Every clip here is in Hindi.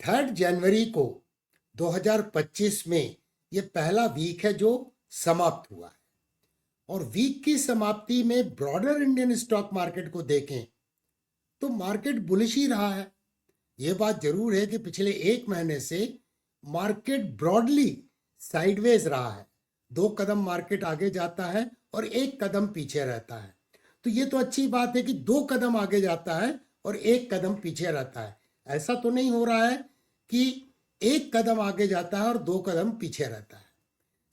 3 जनवरी को 2025 में ये पहला वीक है जो समाप्त हुआ है और वीक की समाप्ति में ब्रॉडर इंडियन स्टॉक मार्केट को देखें तो मार्केट बुलिश ही रहा है। ये बात जरूर है कि पिछले एक महीने से मार्केट ब्रॉडली साइडवेज रहा है। 2 कदम मार्केट आगे जाता है और 1 कदम पीछे रहता है। तो ये तो अच्छी बात है कि 2 कदम आगे जाता है और 1 कदम पीछे रहता है। ऐसा तो नहीं हो रहा है कि 1 कदम आगे जाता है और 2 कदम पीछे रहता है।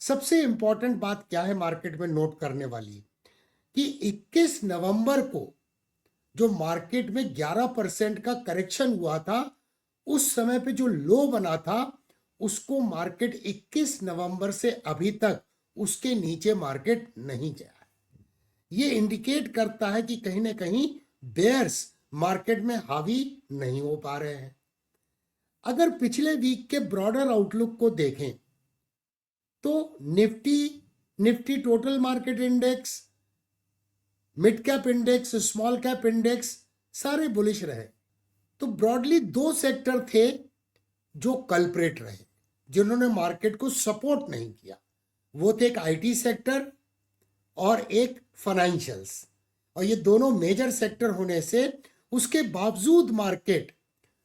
सबसे इंपॉर्टेंट बात क्या है मार्केट में नोट करने वाली कि 21 नवंबर को जो मार्केट में 11% का करेक्शन हुआ था, उस समय पे जो लो बना था उसको मार्केट 21 नवंबर से अभी तक उसके नीचे मार्केट नहीं गया है। ये इंडिकेट करता है कि कहीं ना कहीं बेयर्स मार्केट में हावी नहीं हो पा रहे हैं। अगर पिछले वीक के ब्रॉडर आउटलुक को देखें तो Nifty total market index, mid cap index, small cap index सारे बुलिश रहे। तो ब्रॉडली 2 सेक्टर थे जो कल्प्रेट रहे, जिन्होंने मार्केट को सपोर्ट नहीं किया। वो थे एक आईटी सेक्टर और एक फाइनेंशियल्स, और ये दोनों मेजर सेक्टर होने से उसके बावजूद मार्केट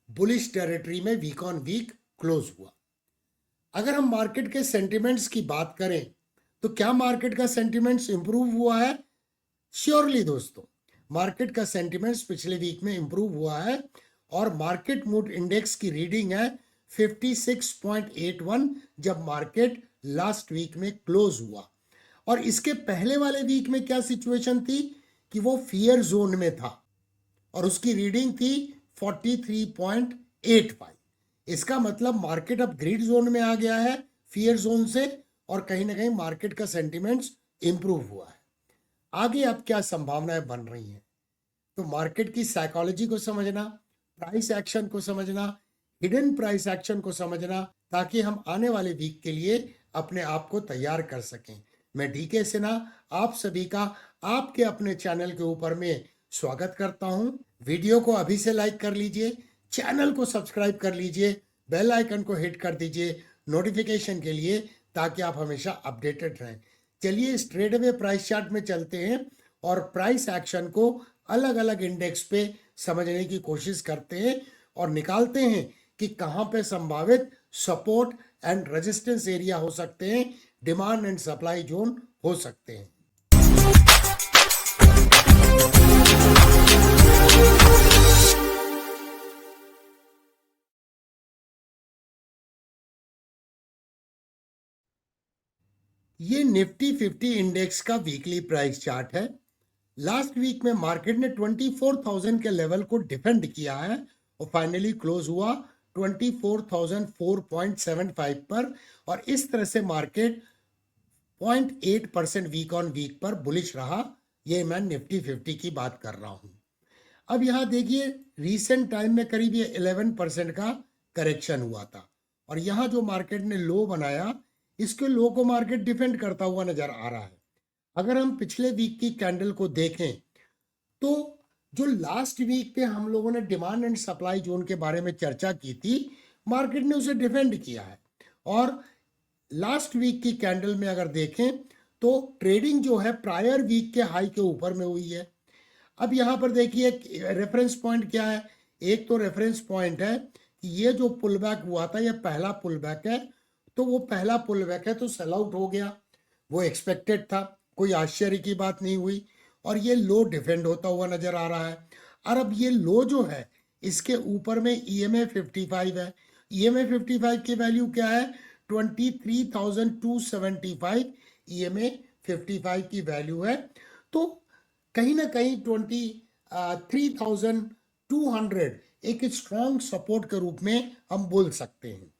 बुलिश टेरिटरी में वीक ऑन वीक क्लोज हुआ। अगर हम मार्केट के सेंटिमेंट्स की बात करें तो क्या मार्केट का सेंटिमेंट्स इंप्रूव हुआ है? श्योरली दोस्तों, मार्केट का सेंटिमेंट्स पिछले वीक में इंप्रूव हुआ है और मार्केट मूड इंडेक्स की रीडिंग है 56.81 जब मार्केट लास्ट वीक में क्लोज हुआ। और इसके पहले वाले वीक में क्या सिचुएशन थी कि वो फियर जोन में था और उसकी रीडिंग थी 43.85। इसका मतलब मार्केट अब ग्रीन जोन में आ गया है फियर जोन से, और कहीं ना कहीं मार्केट का सेंटिमेंट्स इंप्रूव हुआ है। आगे अब क्या संभावनाएं बन रही हैं? तो मार्केट की साइकोलॉजी को समझना, प्राइस एक्शन को समझना, हिडन प्राइस एक्शन को समझना, ताकि हम आने वाले वीक के लिए अपने आप को तैयार कर सकें। मैं डीके सिन्हा आप सभी का आपके अपने चैनल के ऊपर में स्वागत करता हूं। वीडियो को अभी से लाइक कर लीजिए, चैनल को सब्सक्राइब कर लीजिए, बेल आइकन को हिट कर दीजिए नोटिफिकेशन के लिए, ताकि आप हमेशा अपडेटेड रहें। चलिए इस ट्रेड अवे प्राइस चार्ट में चलते हैं और प्राइस एक्शन को अलग अलग इंडेक्स पे समझने की कोशिश करते हैं और निकालते हैं कि कहां पे संभावित सपोर्ट एंड रेजिस्टेंस एरिया हो सकते हैं, डिमांड एंड सप्लाई जोन हो सकते हैं। ये निफ्टी 50 इंडेक्स का वीकली प्राइस चार्ट है। लास्ट वीक में मार्केट ने 24,000 के लेवल को डिफेंड किया है और फाइनली क्लोज हुआ 24,004.75 पर, और इस तरह से मार्केट 0.8% वीक ऑन वीक पर बुलिश रहा। ये मैं निफ्टी 50 की बात कर रहा हूं। अब यहां देखिए रीसेंट टाइम में करीब ये 11% का करेक्शन हुआ था, और यहां जो मार्केट ने लो बनाया, इसके लो को मार्केट डिफेंड करता हुआ नजर आ रहा है। अगर हम पिछले वीक की कैंडल को देखें तो जो लास्ट वीक पे हम लोगों ने डिमांड एंड सप्लाई जोन के बारे में चर्चा की थी, मार्केट ने उसे डिफेंड किया है। और लास्ट वीक की कैंडल में अगर देखें तो ट्रेडिंग जो है प्रायर वीक के हाई के ऊपर में हुई है। अब यहाँ पर देखिए रेफरेंस पॉइंट क्या है। एक तो रेफरेंस पॉइंट है कि ये जो पुल बैक हुआ था, ये पहला पुल बैक है, तो वो पहला पुल बैक है तो सेल आउट हो गया, वो एक्सपेक्टेड था, कोई आश्चर्य की बात नहीं हुई, और ये लो डिफेंड होता हुआ नजर आ रहा है। और अब ये लो जो है इसके ऊपर में EMA 55 है। EMA 55 की वैल्यू क्या है? 23,275 EMA 55 की वैल्यू है। तो कहीं ना कहीं 23,200 एक स्ट्रॉन्ग सपोर्ट के रूप में हम बोल सकते हैं।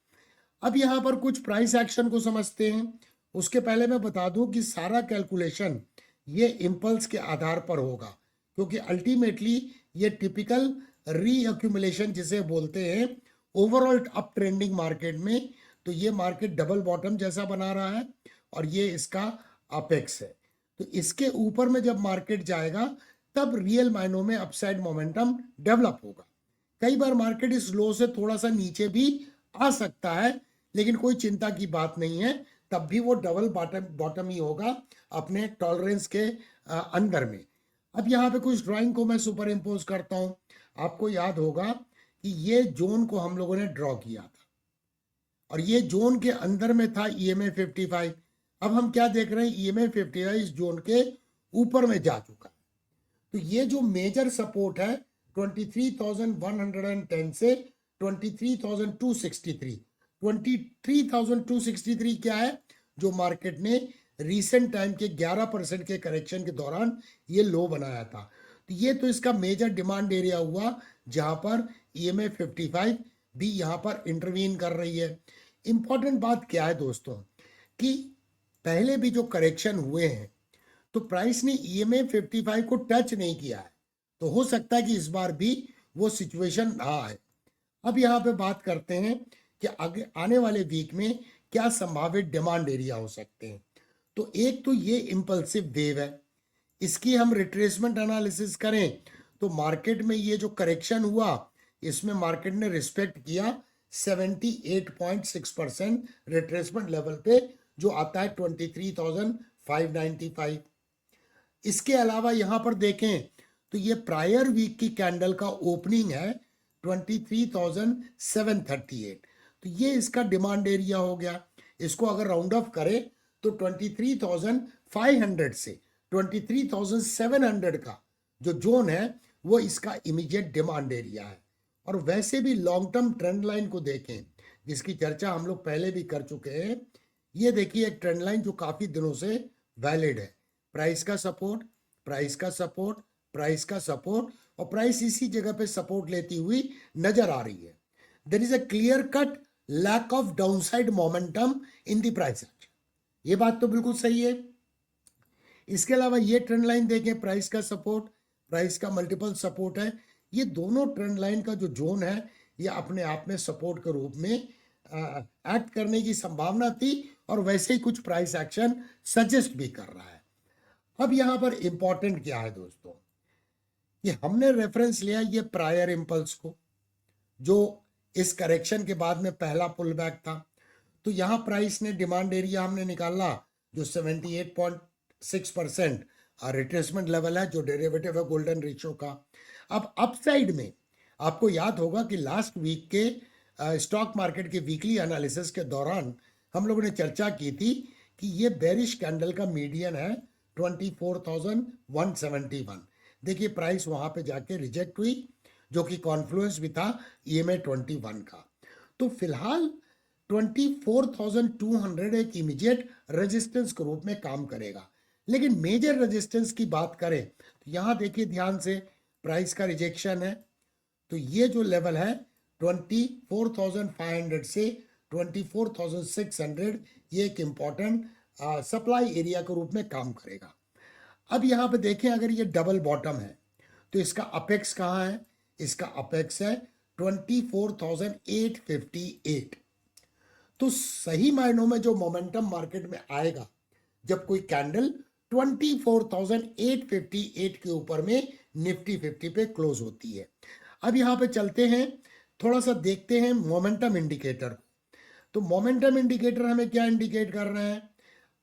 अब यहाँ पर कुछ प्राइस एक्शन को समझते हैं। उसके पहले मैं बता दूं कि सारा कैलकुलेशन ये इम्पल्स के आधार पर होगा, क्योंकि अल्टीमेटली ये टिपिकल रीअक्यूमुलेशन जिसे बोलते हैं ओवरऑल अप ट्रेंडिंग मार्केट में, तो ये मार्केट डबल बॉटम जैसा बना रहा है और ये इसका अपेक्स है। तो इसके ऊपर में जब मार्केट जाएगा तब रियल मायनों में अपसाइड मोमेंटम डेवलप होगा। कई बार मार्केट इस लो से थोड़ा सा नीचे भी आ सकता है, लेकिन कोई चिंता की बात नहीं है, तब भी वो डबल बॉटम बॉटम ही होगा अपने टॉलरेंस के अंदर में। अब यहाँ पे कुछ ड्राइंग को मैं सुपर इम्पोज करता हूँ। आपको याद होगा कि ये जोन को हम लोगों ने ड्रॉ किया था और ये जोन के अंदर में था EMA 55। अब हम क्या देख रहे हैं, EMA 55 इस जोन के ऊपर में जा चुका है। तो ये जो मेजर सपोर्ट है 23,110 से 23,263, 23,263 क्या है, जो मार्केट ने रीसेंट टाइम के 11% के करेक्शन के दौरान ये लो बनाया था। तो ये तो इसका मेजर डिमांड एरिया हुआ, जहां पर EMA 55 भी यहां पर इंटरवीन कर रही है। इंपॉर्टेंट बात क्या है दोस्तों, कि पहले भी जो करेक्शन हुए हैं तो प्राइस ने EMA 55 को टच नहीं किया है, तो हो सकता है कि इस बार भी वो सिचुएशन ना आए। अब यहाँ पे बात करते हैं कि आगे आने वाले वीक में क्या संभावित डिमांड एरिया हो सकते हैं। तो एक तो ये इम्पल्सिव वेव है, इसकी हम रिट्रेसमेंट एनालिसिस करें तो मार्केट में ये जो करेक्शन हुआ, इसमें मार्केट ने रिस्पेक्ट किया 78.6% रिट्रेसमेंट लेवल पे, जो आता है 23,595। इसके अलावा यहां पर देखें तो ये प्रायर वीक की कैंडल का ओपनिंग है 23,738। तो ये इसका डिमांड एरिया हो गया। इसको अगर राउंड ऑफ करें तो 23,500 से 23,700 का जो जोन है वो इसका इमीडिएट डिमांड एरिया है। और वैसे भी लॉन्ग टर्म ट्रेंड लाइन को देखें, जिसकी चर्चा हम लोग पहले भी कर चुके हैं। ये देखिए एक ट्रेंड लाइन जो काफी दिनों से वैलिड है। प्राइस का सपोर्ट, प्राइस का सपोर्ट, प्राइस का सपोर्ट, और प्राइस इसी जगह पे सपोर्ट लेती हुई नजर आ रही है। There is a clear cut lack of downside momentum in the price action. ये बात तो बिल्कुल सही है। इसके अलावा ये ट्रेंड लाइन देखें, प्राइस का सपोर्ट, प्राइस का मल्टीपल सपोर्ट है। ये दोनों ट्रेंड लाइन का जो जोन है, ये अपने आप में सपोर्ट के रूप में एक्ट करने की संभावना थी, और वैसे ही कुछ प्राइस एक्शन सजेस्ट भी कर रहा है। अब यहां पर इंपॉर्टेंट क्या है दोस्तों, कि हमने रेफरेंस लिया ये प्रायर इंपल्स को, जो इस करेक्शन के बाद में पहला पुल बैक था। तो यहां प्राइस ने डिमांड एरिया हमने निकाला जो 78.6% रिट्रेसमेंट लेवल है, जो डेरिवेटिव है गोल्डन रेशियो का। अब अपसाइड में आपको याद होगा कि लास्ट वीक के स्टॉक मार्केट के वीकली एनालिसिस के दौरान हम लोगों ने चर्चा की थी कि ये बेरिश कैंडल का मीडियन है 24,171। देखिए प्राइस वहां पे जाके रिजेक्ट हुई, जो कि कॉन्फ्लुएंस भी था EMA 21 का। तो फिलहाल 24,200 एक इमीडिएट रेजिस्टेंस के रूप में काम करेगा। लेकिन मेजर रेजिस्टेंस की बात करें तो यहां देखिए ध्यान से, प्राइस का रिजेक्शन है। तो ये जो लेवल है 24,500 से 24,600, ये एक इंपॉर्टेंट सप्लाई एरिया के रूप में काम करेगा। अब यहां पे देखें, अगर ये डबल बॉटम है तो इसका अपेक्स कहाँ है, इसका अपेक्स है 24,858। तो सही मायनों में जो मोमेंटम मार्केट में आएगा जब कोई कैंडल 24,858 के ऊपर में निफ्टी 50 पे क्लोज होती है। अब यहां पे चलते हैं, थोड़ा सा देखते हैं मोमेंटम इंडिकेटर। तो मोमेंटम इंडिकेटर हमें क्या इंडिकेट कर रहे हैं,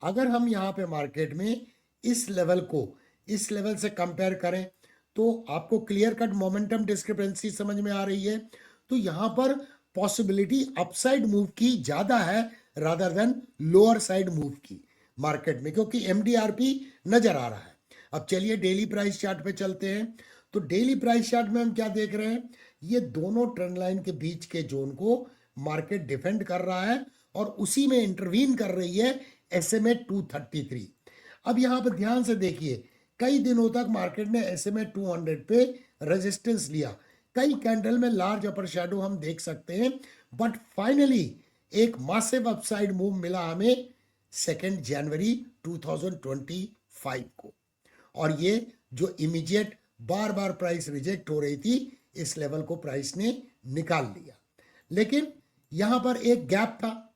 अगर हम यहाँ पे मार्केट में इस लेवल को इस लेवल से कंपेयर करें तो आपको क्लियर कट मोमेंटम डिस्क्रिपेंसी समझ में आ रही है। तो यहाँ पर पॉसिबिलिटी अपसाइड मूव की ज्यादा है rather than lower side move की मार्केट में, क्योंकि MDRP नजर आ रहा है। अब चलिए डेली प्राइस चार्ट पे चलते हैं। तो डेली प्राइस चार्ट में हम क्या देख रहे हैं, ये दोनों ट्रेंड लाइन के बीच के जोन को मार्केट डिफेंड कर रहा है और उसी में इंटरवीन कर रही है SMA 233। अब यहां पर ध्यान से देखिए, कई दिनों तक मार्केट ने SMA 200 पे रेजिस्टेंस लिया, कई कैंडल में लार्ज अपर शैडो हम देख सकते हैं, बट फाइनली एक मासिव अपसाइड मूव मिला हमें 2 जनवरी 2025 को। और ये जो इमीडिएट बार बार प्राइस रिजेक्ट हो रही थी, इस लेवल को प्राइस ने निकाल लिया। लेकिन यहां पर एक गैप था,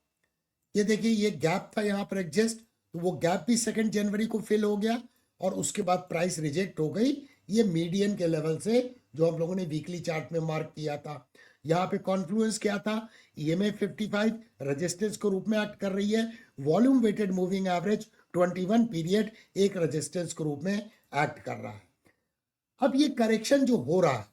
ये देखिए ये गैप था यहां पर एडजस्ट, तो वो गैप भी 2 जनवरी को फिल हो गया और उसके बाद प्राइस रिजेक्ट हो गई ये मीडियन के लेवल से जो हम लोगों ने वीकली चार्ट में मार्क किया था। यहाँ पे कॉन्फ्लुएंस क्या था, EMA 55 रेजिस्टेंस के रूप में एक्ट कर रही है, volume weighted moving average 21 period एक रेजिस्टेंस के रूप में एक्ट कर रहा है। अब ये करेक्शन जो हो रहा है,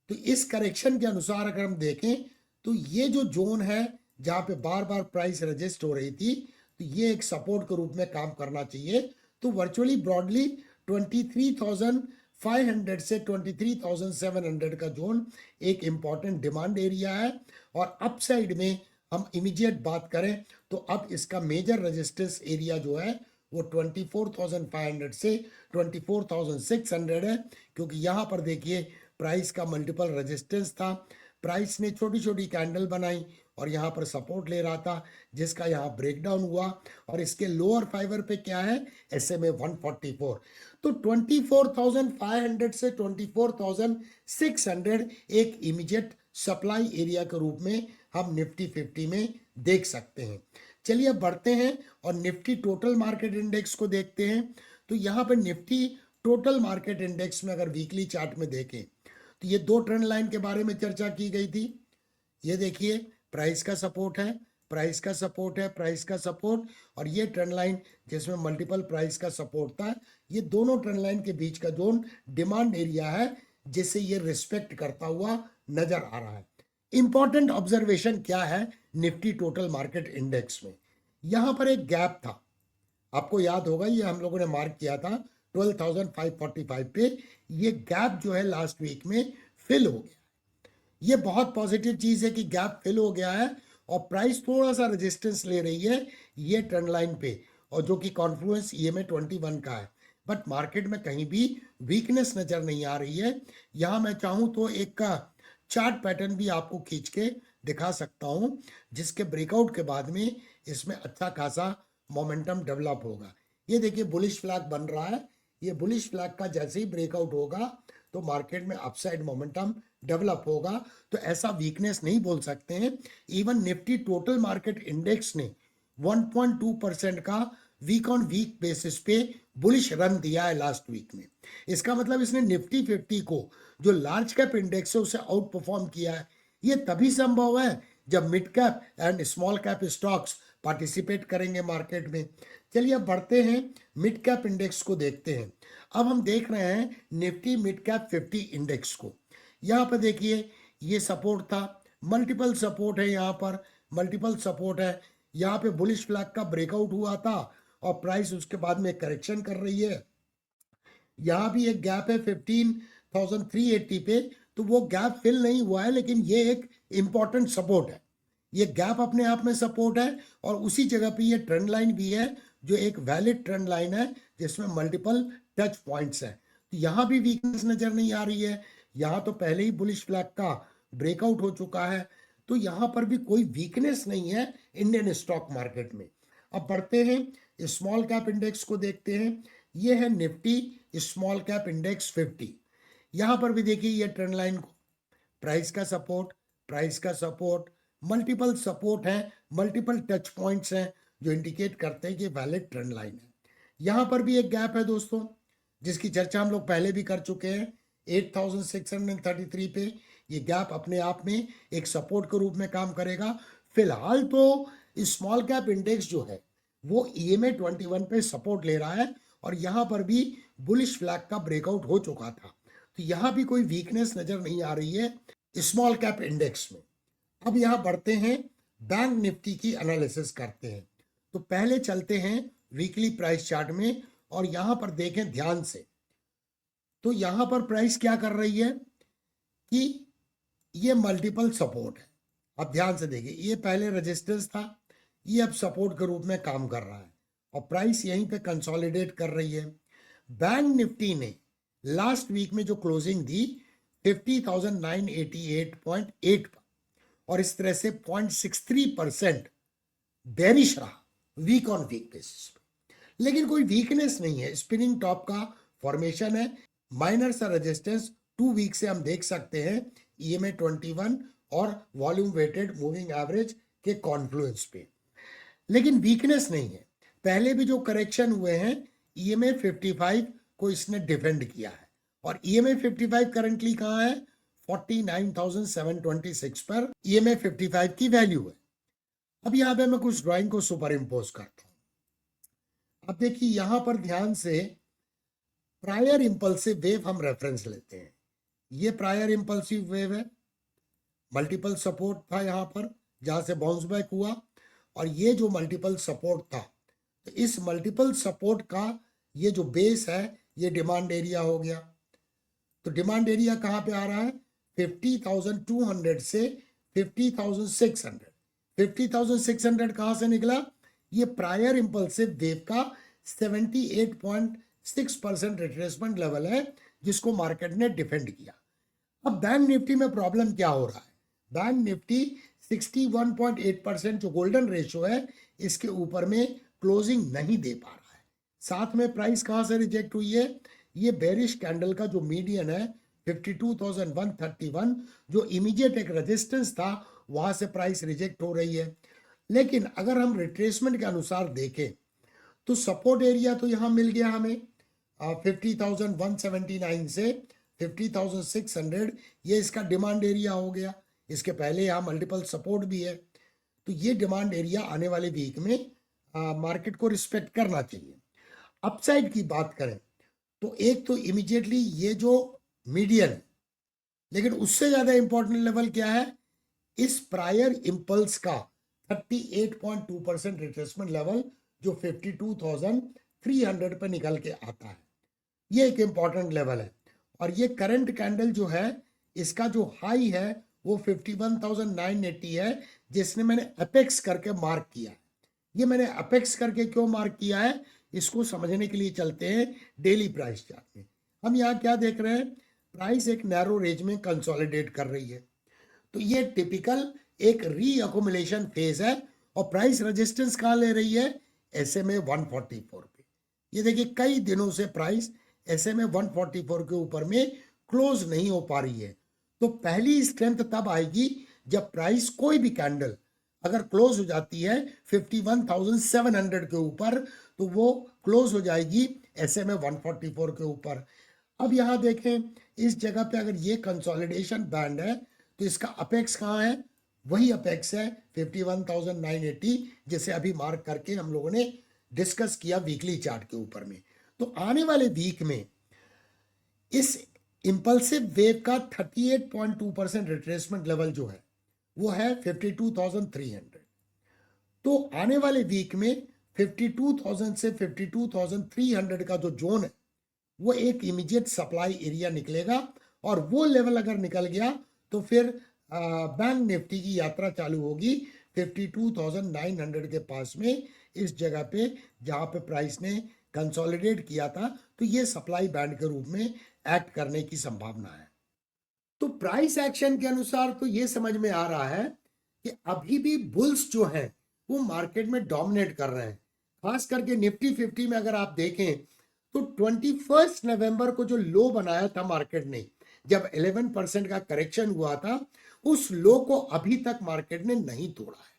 तो इस करेक्शन के अनुसार अगर हम देखें तो ये जो जोन है जहां पे बार बार प्राइस रजिस्ट हो रही थी, तो ये एक सपोर्ट के रूप में काम करना चाहिए। तो वर्चुअली ब्रॉडली 23,500 से 23,700 का जोन एक इंपॉर्टेंट डिमांड एरिया है। और अपसाइड में हम इमीडिएट बात करें तो अब इसका मेजर रेजिस्टेंस एरिया जो है वो 24,500 से 24,600 है, क्योंकि यहाँ पर देखिए प्राइस का मल्टीपल रेजिस्टेंस था। प्राइस ने छोटी छोटी कैंडल बनाई और यहाँ पर सपोर्ट ले रहा था, जिसका यहाँ ब्रेकडाउन हुआ। और इसके लोअर फाइबर पे क्या है, SMA 144। तो 24,500 से 24,600 एक इमीडिएट सप्लाई एरिया के रूप में हम निफ्टी 50 में देख सकते हैं। चलिए अब बढ़ते हैं और निफ्टी टोटल मार्केट इंडेक्स को देखते हैं। तो यहाँ पर निफ्टी टोटल मार्केट इंडेक्स में अगर वीकली चार्ट में देखें तो ये दो ट्रेंड लाइन के बारे में चर्चा की गई थी। ये देखिए प्राइस का सपोर्ट है, प्राइस का सपोर्ट है, प्राइस का सपोर्ट, और ये ट्रेंड लाइन जिसमें मल्टीपल प्राइस का सपोर्ट था। ये दोनों ट्रेंड लाइन के बीच का जोन डिमांड एरिया है, जिसे ये रिस्पेक्ट करता हुआ नजर आ रहा है। इंपॉर्टेंट ऑब्जर्वेशन क्या है निफ्टी टोटल मार्केट इंडेक्स में, यहां पर एक गैप था, आपको याद होगा ये हम लोगों ने मार्क किया था 12,545 पे। ये गैप जो है लास्ट वीक में फिल हो गया। ये बहुत पॉजिटिव चीज है कि गैप फिल हो गया है और प्राइस थोड़ा सा रेजिस्टेंस ले रही है ये ट्रेंड लाइन पे, और जो कि कॉन्फ्लुएंस EMA 21 का है। बट मार्केट में कहीं भी वीकनेस नजर नहीं आ रही है। यहां मैं चाहूं तो एक का चार्ट पैटर्न भी आपको खींच के दिखा सकता हूं, जिसके ब्रेकआउट के बाद में इसमें अच्छा खासा मोमेंटम डेवलप होगा। ये देखिए बुलिश फ्लैग बन रहा है। ये बुलिश फ्लैग का जैसे ही ब्रेकआउट होगा तो मार्केट में अपसाइड मोमेंटम डेवलप होगा। तो ऐसा वीकनेस नहीं बोल सकते हैं। Even Nifty total market index ने 1.2% का वीक ऑन वीक बेसिस पे बुलिश रन दिया है लास्ट वीक में। इसका मतलब इसने निफ्टी 50 को, जो लार्ज कैप इंडेक्स है, उसे आउट परफॉर्म किया है। ये तभी संभव है जब mid cap and small cap stocks participate करेंगे मार्केट में। चलिए अब बढ़ते हैं मिड कैप इंडेक्स को देखते हैं। अब हम देख रहे हैं निफ्टी मिड कैप 50 इंडेक्स को। यहाँ पर देखिए ये सपोर्ट था, मल्टीपल सपोर्ट है, यहाँ पर मल्टीपल सपोर्ट है। यहाँ पे बुलिश फ्लैग का ब्रेकआउट हुआ था और प्राइस उसके बाद में करेक्शन कर रही है। यहाँ भी एक गैप है 15,380 पे, तो वो गैप फिल नहीं हुआ है, लेकिन ये एक इंपॉर्टेंट सपोर्ट है। ये गैप अपने आप में सपोर्ट है और उसी जगह पे ये ट्रेंड लाइन भी है, जो एक वैलिड ट्रेंड लाइन है जिसमें मल्टीपल टच पॉइंट्स है। तो यहाँ भी वीकनेस नजर नहीं आ रही है। यहाँ तो पहले ही बुलिश फ्लैग का ब्रेकआउट हो चुका है, तो यहाँ पर भी कोई वीकनेस नहीं है इंडियन स्टॉक मार्केट में। अब बढ़ते हैं स्मॉल कैप इंडेक्स को देखते हैं। ये है निफ्टी स्मॉल कैप इंडेक्स 50। यहाँ पर भी देखिए ये ट्रेंड लाइन को, प्राइस का सपोर्ट, प्राइस का सपोर्ट, मल्टीपल सपोर्ट है, मल्टीपल टच पॉइंट्स हैं, जो इंडिकेट करते हैं कि वैलिड ट्रेंड लाइन है। यहाँ पर भी एक गैप है दोस्तों, जिसकी चर्चा हम लोग पहले भी कर चुके हैं 8,633 पे। ये गैप अपने आप में एक सपोर्ट के रूप में काम करेगा। फिलहाल तो स्मॉल कैप इंडेक्स जो है वो EMA 21 पे सपोर्ट ले रहा है और यहाँ पर भी बुलिश फ्लैग का ब्रेकआउट हो चुका था। तो यहाँ भी कोई वीकनेस नजर नहीं आ रही है स्मॉल कैप इंडेक्स में। अब यहाँ बढ़ते हैं बैंक निफ्टी की एनालिसिस करते हैं। तो पहले चलते हैं वीकली प्राइस चार्ट में और यहाँ पर देखें ध्यान से। तो यहाँ पर प्राइस क्या कर रही है कि ये मल्टीपल सपोर्ट है। अब ध्यान से देखिए, ये पहले रेजिस्टेंस था, ये अब सपोर्ट के रूप में काम कर रहा है और प्राइस यहीं पे कंसोलिडेट कर रही है। बैंक निफ्टी ने लास्ट वीक में जो क्लोजिंग दी 50,988.8 पर, और इस तरह से 0.63% बेरिश रहा वीक ऑन वीक बेसिस पे। लेकिन कोई वीकनेस नहीं है, स्पिनिंग टॉप का फॉर्मेशन है। माइनर सा रेजिस्टेंस 2 वीक से हम देख सकते हैं EMA 21 और वॉल्यूम वेटेड मूविंग एवरेज के कॉन्फ्लुएंस पे, लेकिन वीकनेस नहीं है। पहले भी जो करेक्शन हुए हैं EMA 55 को इसने डिफेंड किया है और EMA 55 करंटली कहाँ है? 49,726 पर EMA 55 की वैल्यू है। अब यहाँ पे मैं कुछ ड्राइंग को सुपर इम्पोज करता हूँ। अब देखिए यहाँ पर ध्यान से प्रायर इंपल्सिव वेव हम रेफरेंस लेते हैं। ये प्रायर इंपल्सिव वेव है, मल्टीपल सपोर्ट था यहाँ पर जहाँ से बाउंस बैक हुआ, और ये जो मल्टीपल सपोर्ट था, तो इस मल्टीपल सपोर्ट का ये जो बेस है ये डिमांड एरिया हो गया। तो डिमांड एरिया कहाँ पे आ रहा है? 50,200 से 50,600। 50,600 कहाँ से निकला? ये प्रायर इंपल्सिव वेव का 78.6% रिट्रेसमेंट लेवल है जिसको मार्केट ने डिफेंड किया। अब बैंक निफ्टी में प्रॉब्लम क्या हो रहा है? बैंक निफ्टी 61.8% जो गोल्डन रेशियो है इसके ऊपर में क्लोजिंग नहीं दे पा रहा है। साथ में प्राइस कहाँ से रिजेक्ट हुई है? ये बेरिश कैंडल का जो मीडियन है 52,131 जो इमीडिएट एक रेजिस्टेंस था वहां से प्राइस रिजेक्ट हो रही है। लेकिन अगर हम रिट्रेसमेंट के अनुसार देखें तो सपोर्ट एरिया तो यहाँ मिल गया हमें 50,179 से 50,600, ये इसका डिमांड एरिया हो गया। इसके पहले यहाँ मल्टीपल सपोर्ट भी है, तो ये डिमांड एरिया आने वाले वीक में मार्केट को रिस्पेक्ट करना चाहिए। अपसाइड की बात करें तो एक तो इमीडिएटली ये जो मीडियन, लेकिन उससे ज्यादा इंपॉर्टेंट लेवल क्या है? इस प्रायर इंपल्स का 38.2% रिट्रेसमेंट लेवल जो 52,300 पे निकल के आता है, ये एक इंपॉर्टेंट लेवल है। और ये करंट कैंडल जो है इसका जो हाई है वो 51,980 है जिसने मैंने अपेक्स करके मार्क किया है। ये मैंने अपेक्स करके क्यों मार्क किया है इसको समझने के लिए चलते हैं डेली प्राइस चार्ट में। हम यहाँ क्या देख रहे हैं? प्राइस एक नैरो रेंज में कंसोलिडेट कर रही है, तो ये टिपिकल एक रीअक्युमुलेशन फेज है। और प्राइस रेजिस्टेंस कहाँ ले रही है? SMA 144 पे। ये देखिए कई दिनों से प्राइस SMA 144 के ऊपर में क्लोज नहीं हो पा रही है। तो पहली स्ट्रेंथ तब आएगी जब प्राइस कोई भी कैंडल अगर क्लोज हो जाती है 51,700 के ऊपर, तो वो क्लोज हो जाएगी SMA 144 के ऊपर। अब यहाँ देखें इस जगह पे अगर ये कंसोलिडेशन बैंड है तो इसका अपेक्स कहाँ है? वही अपेक्स है 51,980 जिसे अभी मार्क करके हम लोगों ने डिस्कस किया वीकली चार्ट के ऊपर में। तो आने वाले वीक में इस इंपल्सिव वेव का 38.2% रिट्रेसमेंट लेवल जो है वो है 52,300। तो आने वाले वीक में 52,000 से 52,300 का जो जोन है वो एक इमीडिएट सप्लाई एरिया निकलेगा, और वो लेवल अगर निकल गया तो फिर बैंक निफ्टी की यात्रा चालू होगी 52,900 के पास में, इस जगह पे जहां पे प्राइस ने कंसोलिडेट किया था। तो ये सप्लाई बैंड के रूप में एक्ट करने की संभावना है। तो प्राइस एक्शन के अनुसार तो ये समझ में आ रहा है कि अभी भी बुल्स जो हैं वो मार्केट में डोमिनेट कर रहे हैं। खास करके निफ्टी 50 में अगर आप देखें तो 21 नवंबर को जो लो बनाया था मार्केट ने, जब 11% का करेक्शन हुआ था, उस लो को अभी तक मार्केट ने नहीं तोड़ा है।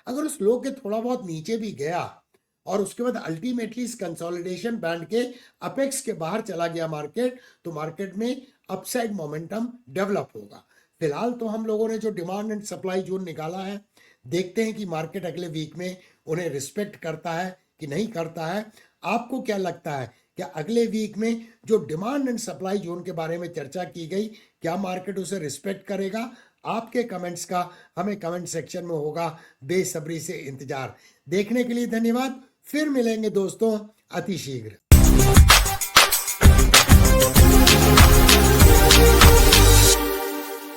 अगर उस लो के थोड़ा बहुत नीचे भी गया और उसके बाद अल्टीमेटली इस कंसोलिडेशन बैंड के अपेक्स के बाहर चला गया मार्केट, तो मार्केट में अपसाइड मोमेंटम डेवलप होगा। फिलहाल तो हम लोगों ने जो डिमांड एंड सप्लाई जोन निकाला है, देखते हैं कि मार्केट अगले वीक में उन्हें रिस्पेक्ट करता है कि नहीं करता है। आपको क्या लगता है क्या अगले वीक में जो डिमांड एंड सप्लाई जोन के बारे में चर्चा की गई, क्या मार्केट उसे रिस्पेक्ट करेगा? आपके कमेंट्स का हमें कमेंट सेक्शन में होगा बेसब्री से इंतजार। देखने के लिए धन्यवाद। फिर मिलेंगे दोस्तों अति शीघ्र।